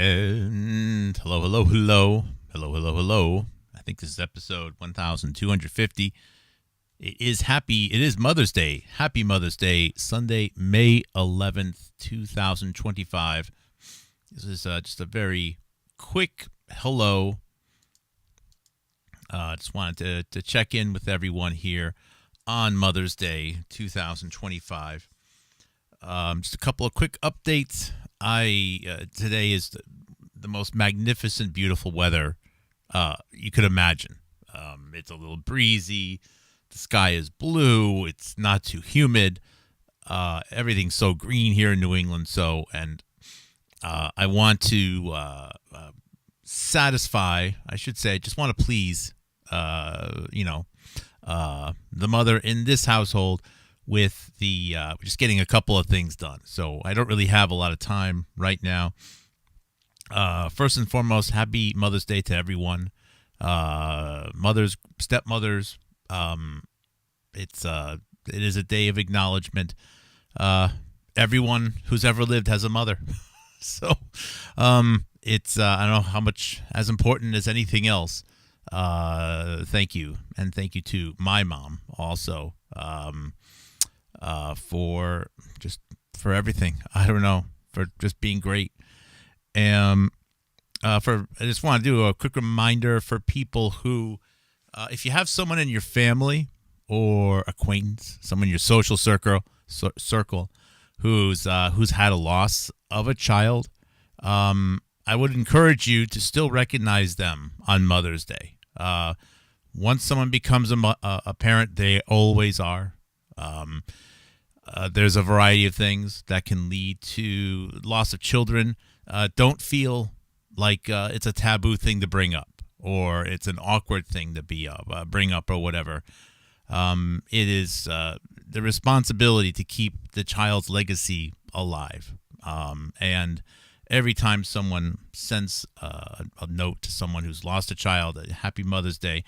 And hello, hello, hello, hello, hello, hello. I think this is episode 1250. It is Mother's Day. Happy Mother's Day, Sunday, May 11th, 2025. This is just a very quick hello. Just wanted to check in with everyone here on Mother's Day, 2025. Just a couple of quick updates. Today is the most magnificent, beautiful weather you could imagine. It's a little breezy. The sky is blue. It's not too humid. Everything's so green here in New England. I want to satisfy, I should say, just want to please, the mother in this household with the just getting a couple of things done. So I don't really have a lot of time right now. First and foremost, happy Mother's Day to everyone. Mothers, stepmothers. It is a day of acknowledgement. Everyone who's ever lived has a mother. So it's I don't know how much as important as anything else. Thank you, and thank you to my mom also. For everything. I don't know, for just being great. I just want to do a quick reminder for people who, if you have someone in your family or acquaintance, someone in your social circle who's had a loss of a child, I would encourage you to still recognize them on Mother's Day. Once someone becomes a parent, they always are. There's a variety of things that can lead to loss of children. Don't feel like it's a taboo thing to bring up, or it's an awkward thing to bring up, or whatever. It is the responsibility to keep the child's legacy alive. And every time someone sends a note to someone who's lost a child, a happy Mother's Day,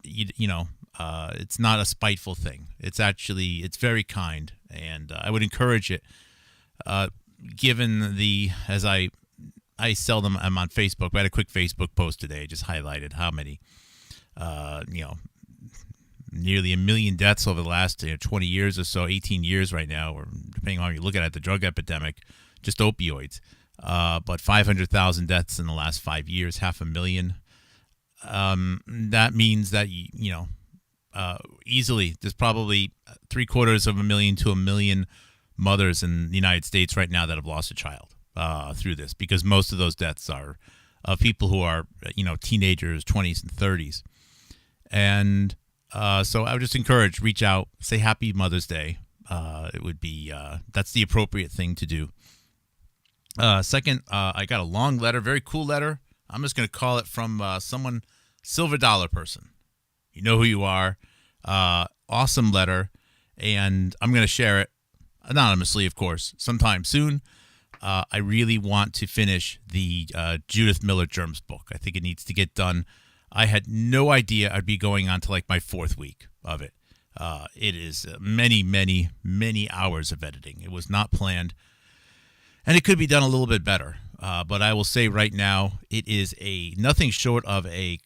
it's not a spiteful thing. It's very kind, and I would encourage it. Given as I seldom am on Facebook, but I had a quick Facebook post today. I just highlighted how many, nearly 1 million deaths over the last 20 years or so, 18 years right now, or depending on how you look at it, the drug epidemic, just opioids. But 500,000 deaths in the last 5 years, 500,000. That means that easily there's probably 750,000 to 1 million mothers in the United States right now that have lost a child through this, because most of those deaths are of people who are teenagers, 20s and 30s. And so I would just encourage, reach out, say Happy Mother's Day. It would be that's the appropriate thing to do. Second, I got a long letter, very cool letter. I'm just going to call it from someone, Silver Dollar person. You know who you are. Awesome letter. And I'm going to share it anonymously, of course, sometime soon. I really want to finish the Judith Miller Germs book. I think it needs to get done. I had no idea I'd be going on to like my 4th week of it. It is many, many, many hours of editing. It was not planned. And it could be done a little bit better. But I will say right now, it is nothing short of a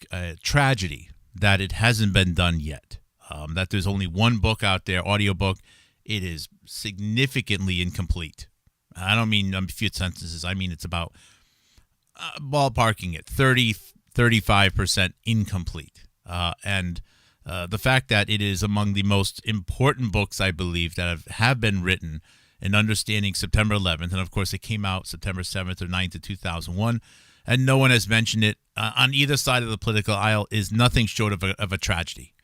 tragedy that it hasn't been done yet. That there's only one book out there, audiobook. It is significantly incomplete. I don't mean a few sentences. I mean it's about ballparking it, 35% incomplete. And the fact that it is among the most important books, I believe, that have been written in understanding September 11th. And, of course, it came out September 7th or 9th of 2001. And no one has mentioned it on either side of the political aisle, is nothing short of a tragedy.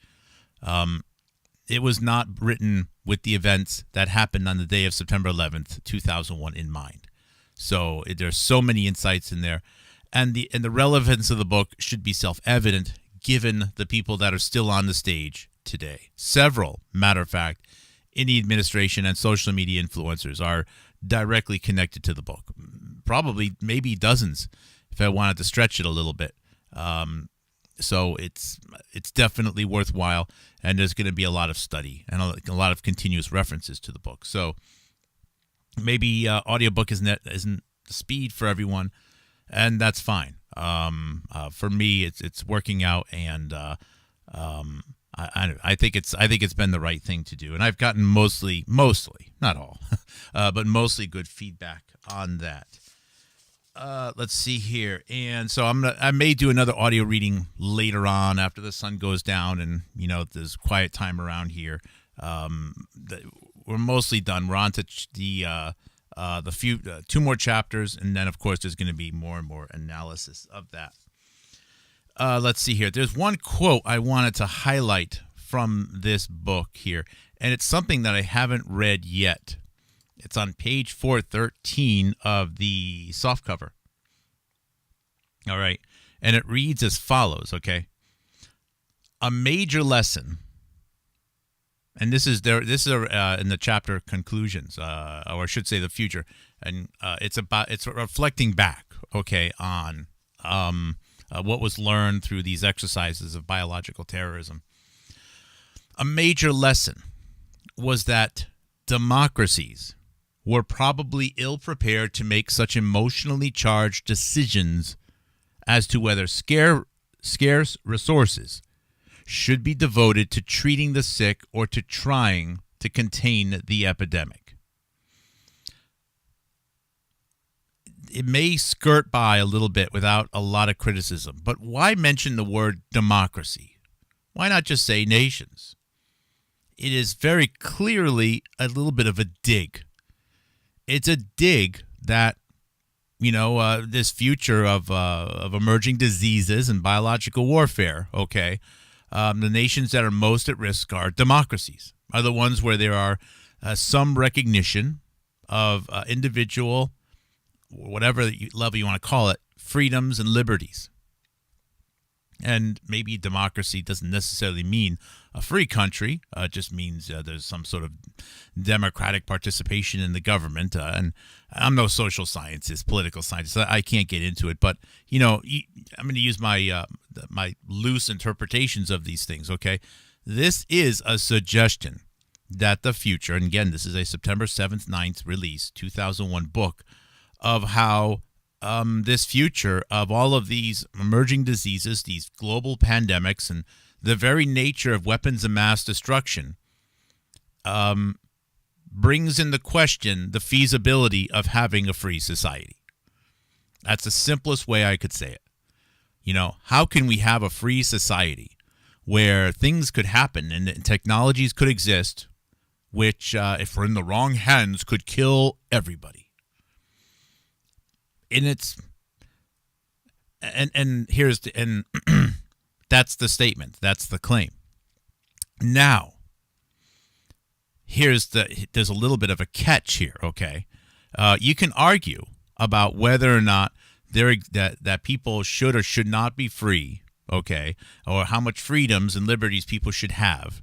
It was not written with the events that happened on the day of September 11th, 2001 in mind. So there's so many insights in there. And the relevance of the book should be self-evident given the people that are still on the stage today. Several, matter of fact, in the administration and social media influencers are directly connected to the book. Probably, maybe dozens, if I wanted to stretch it a little bit. So it's definitely worthwhile, and there's going to be a lot of study and a lot of continuous references to the book. So maybe audiobook isn't the speed for everyone, and that's fine. For me, it's working out, and I think it's been the right thing to do, and I've gotten mostly, not all, but mostly good feedback on that. Let's see here, and so I may do another audio reading later on after the sun goes down, and there's quiet time around here. We're mostly done. We're on to the few 2 more chapters, and then of course there's going to be more and more analysis of that. Let's see here. There's one quote I wanted to highlight from this book here, and it's something that I haven't read yet. It's on page 413 of the softcover. All right. And it reads as follows, okay? A major lesson, and this is in the chapter conclusions, or I should say the future, and it's reflecting back, okay, on what was learned through these exercises of biological terrorism. A major lesson was that democracies were probably ill-prepared to make such emotionally charged decisions as to whether scarce resources should be devoted to treating the sick or to trying to contain the epidemic. It may skirt by a little bit without a lot of criticism, but why mention the word democracy? Why not just say nations? It is very clearly a little bit of a dig. It's a dig that, this future of emerging diseases and biological warfare, okay, the nations that are most at risk are democracies, are the ones where there are some recognition of individual, whatever level you want to call it, freedoms and liberties. And maybe democracy doesn't necessarily mean a free country. It just means there's some sort of democratic participation in the government. And I'm no social scientist, political scientist. I can't get into it. But, I'm going to use my loose interpretations of these things, okay? This is a suggestion that the future, and again, this is a September 7th, 9th release, 2001 book, of how this future of all of these emerging diseases, these global pandemics, and the very nature of weapons of mass destruction brings into question the feasibility of having a free society. That's the simplest way I could say it. How can we have a free society where things could happen and technologies could exist which, if we're in the wrong hands, could kill everybody? And that's the statement. That's the claim. Now, there's a little bit of a catch here, okay? You can argue about whether or not that people should or should not be free, okay, or how much freedoms and liberties people should have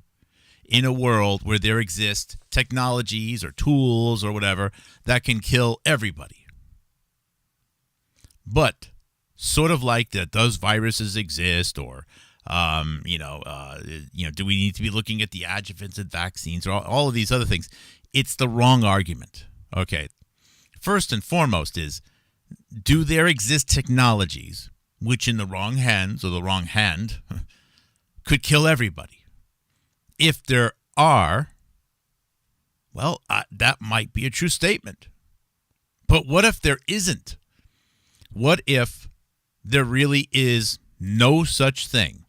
in a world where there exist technologies or tools or whatever that can kill everybody. But sort of like that, does viruses exist, or do we need to be looking at the adjuvants and vaccines, or all of these other things? It's the wrong argument. Okay, first and foremost is, do there exist technologies which, in the wrong hands or the wrong hand, could kill everybody? If there are, well, that might be a true statement. But what if there isn't? What if there really is no such thing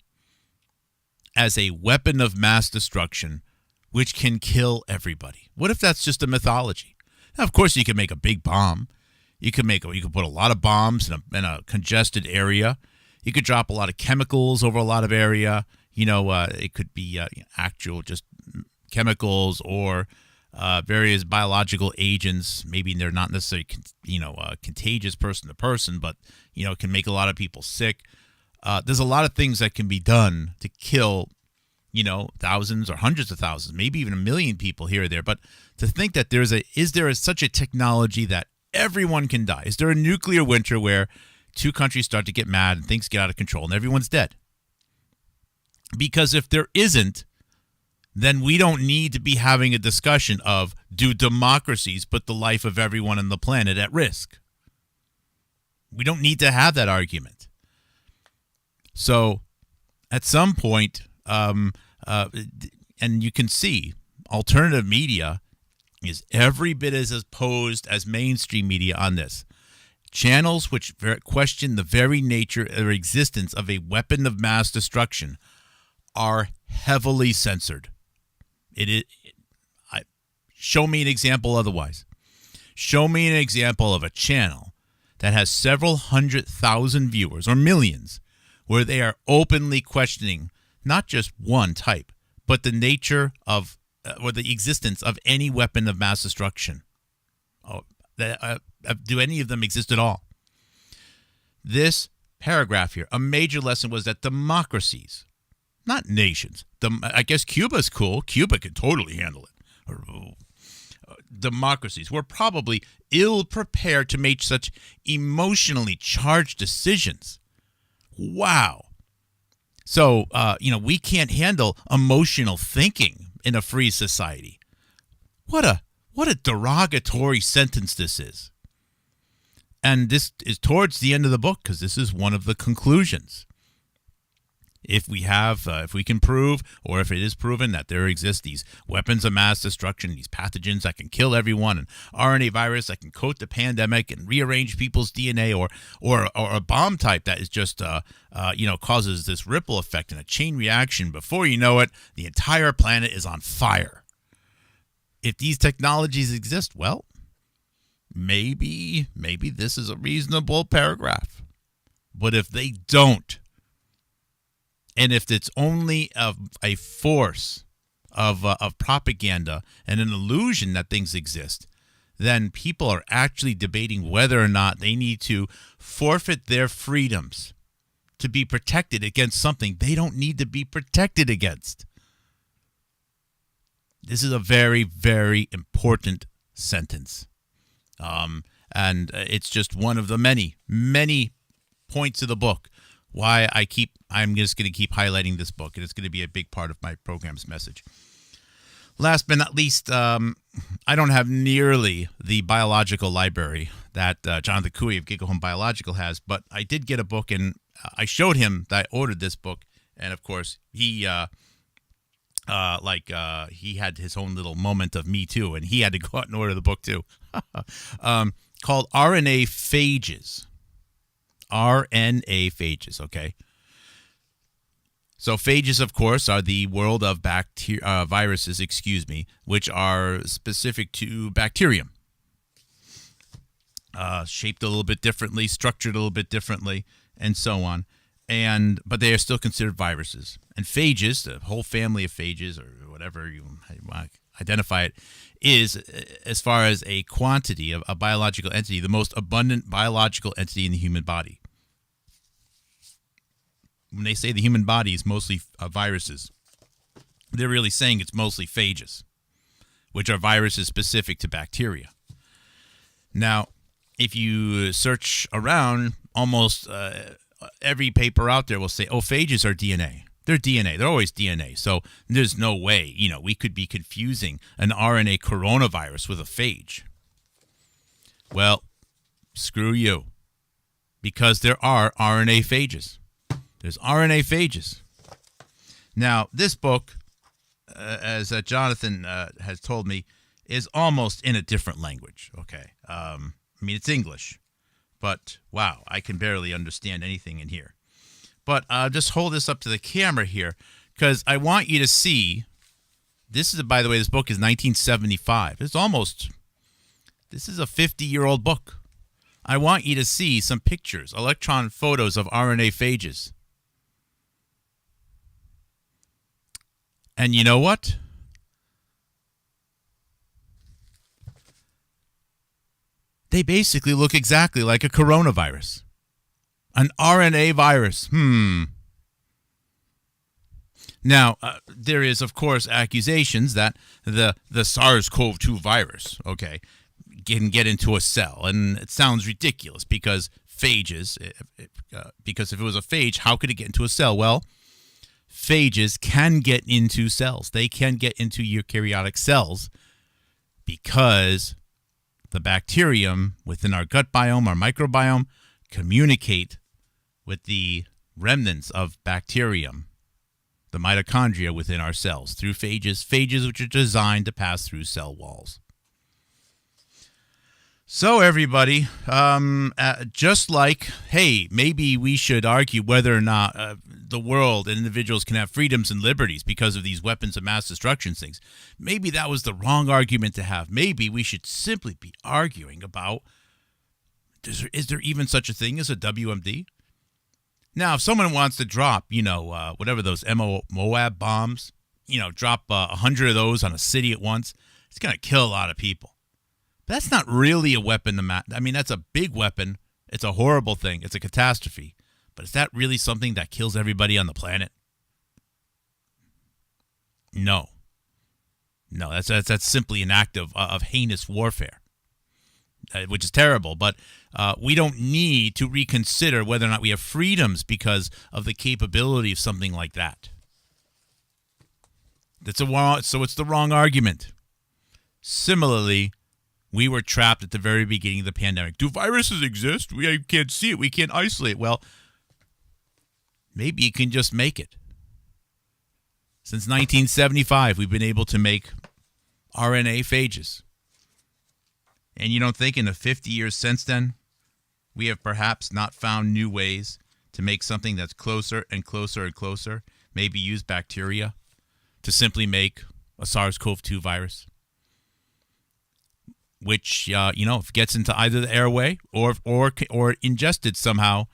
as a weapon of mass destruction which can kill everybody? What if that's just a mythology? Now, of course, you can make a big bomb. You can put a lot of bombs in a congested area. You could drop a lot of chemicals over a lot of area. It could be actual just chemicals or various biological agents. Maybe they're not necessarily, contagious person to person, but, can make a lot of people sick. There's a lot of things that can be done to kill, thousands or hundreds of thousands, maybe even 1 million people here or there. But to think that is there such a technology that everyone can die? Is there a nuclear winter where 2 countries start to get mad and things get out of control and everyone's dead? Because if there isn't, then we don't need to be having a discussion of, do democracies put the life of everyone on the planet at risk? We don't need to have that argument. So at some point, and you can see alternative media is every bit as opposed as mainstream media on this. Channels which question the very nature or existence of a weapon of mass destruction are heavily censored. Show me an example otherwise. Show me an example of a channel that has several 100,000 viewers or millions where they are openly questioning not just one type, but the nature of or the existence of any weapon of mass destruction. Do any of them exist at all? This paragraph here, a major lesson was that democracies, not nations, I guess Cuba's cool. Cuba could totally handle it. Democracies were probably ill-prepared to make such emotionally charged decisions. Wow. So, we can't handle emotional thinking in a free society. What a derogatory sentence this is. And this is towards the end of the book because this is one of the conclusions. If we can prove, or if it is proven that there exist these weapons of mass destruction, these pathogens that can kill everyone, an RNA virus that can coat the pandemic and rearrange people's DNA, or a bomb type that is just causes this ripple effect and a chain reaction. Before you know it, the entire planet is on fire. If these technologies exist, well, maybe this is a reasonable paragraph. But if they don't, and if it's only a force of propaganda and an illusion that things exist, then people are actually debating whether or not they need to forfeit their freedoms to be protected against something they don't need to be protected against. This is a very, very important sentence. And it's just one of the many, many points of the book why I'm just going to keep highlighting this book, and it's going to be a big part of my program's message. Last but not least, I don't have nearly the biological library that Jonathan Cooey of Gigahome Biological has, but I did get a book, and I showed him that I ordered this book, and of course he had his own little moment of me too, and he had to go out and order the book too, called RNA phages. RNA phages, okay? So phages, of course, are the world of viruses, which are specific to bacterium. Shaped a little bit differently, structured a little bit differently, and so on. But they are still considered viruses. And phages, the whole family of phages, or whatever you want to identify it, is, as far as a quantity of a biological entity, the most abundant biological entity in the human body. When they say the human body is mostly viruses, they're really saying it's mostly phages, which are viruses specific to bacteria. Now, if you search around, almost every paper out there will say, phages are DNA. They're DNA. They're always DNA. So there's no way, we could be confusing an RNA coronavirus with a phage. Well, screw you. Because there are RNA phages. There's RNA phages. Now, this book, as Jonathan has told me, is almost in a different language. Okay. It's English. But, wow, I can barely understand anything in here. But just hold this up to the camera here, because I want you to see. By the way, this book is 1975. This is a 50-year-old book. I want you to see some pictures, electron photos of RNA phages. And you know what? They basically look exactly like a coronavirus. An RNA virus. Now, there is, of course, accusations that the SARS-CoV-2 virus, can get into a cell. And it sounds ridiculous because phages, because if it was a phage, how could it get into a cell? Well, phages can get into cells. They can get into eukaryotic cells because the bacterium within our gut biome, our microbiome, communicate with the remnants of bacterium, the mitochondria within our cells, through phages which are designed to pass through cell walls. So everybody, just like, hey, maybe we should argue whether or not the world and individuals can have freedoms and liberties because of these weapons of mass destruction things. Maybe that was the wrong argument to have. Maybe we should simply be arguing about, is there even such a thing as a WMD? Now, if someone wants to drop, whatever those Moab bombs, drop 100 of those on a city at once, it's going to kill a lot of people. That's not really a weapon. That's a big weapon. It's a horrible thing. It's a catastrophe. But is that really something that kills everybody on the planet? No. That's simply an act of heinous warfare, which is terrible. But we don't need to reconsider whether or not we have freedoms because of the capability of something like that. So it's the wrong argument. Similarly, we were trapped at the very beginning of the pandemic. Do viruses exist? We can't see it. We can't isolate it. Well, maybe you can just make it. Since 1975, we've been able to make RNA phages. And you don't think in the 50 years since then, we have perhaps not found new ways to make something that's closer and closer and closer, maybe use bacteria to simply make a SARS-CoV-2 virus? Which, if it gets into either the airway or ingested somehow,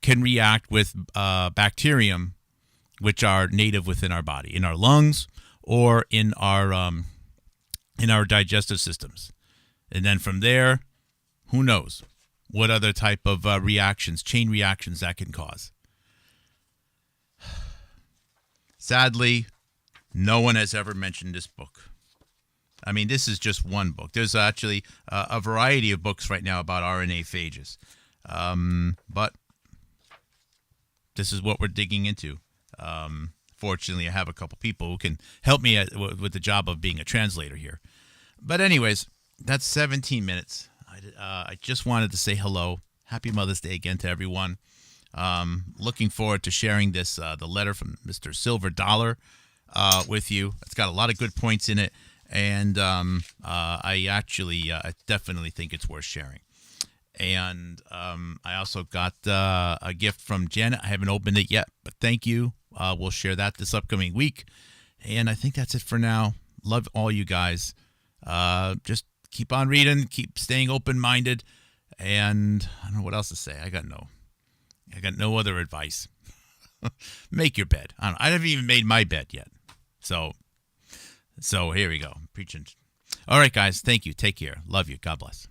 can react with bacterium, which are native within our body, in our lungs or in our digestive systems. And then from there, who knows what other type of chain reactions that can cause. Sadly, no one has ever mentioned this book. This is just one book. There's actually a variety of books right now about RNA phages. But this is what we're digging into. Fortunately, I have a couple people who can help me with the job of being a translator here. But anyways, that's 17 minutes. I just wanted to say hello. Happy Mother's Day again to everyone. Looking forward to sharing this, the letter from Mr. Silver Dollar with you. It's got a lot of good points in it. And I definitely think it's worth sharing. And I also got a gift from Janet. I haven't opened it yet, but thank you. We'll share that this upcoming week. And I think that's it for now. Love all you guys. Just keep on reading, keep staying open-minded, and I don't know what else to say. I got no other advice. Make your bed. I haven't even made my bed yet. So here we go. Preaching. All right, guys. Thank you. Take care. Love you. God bless.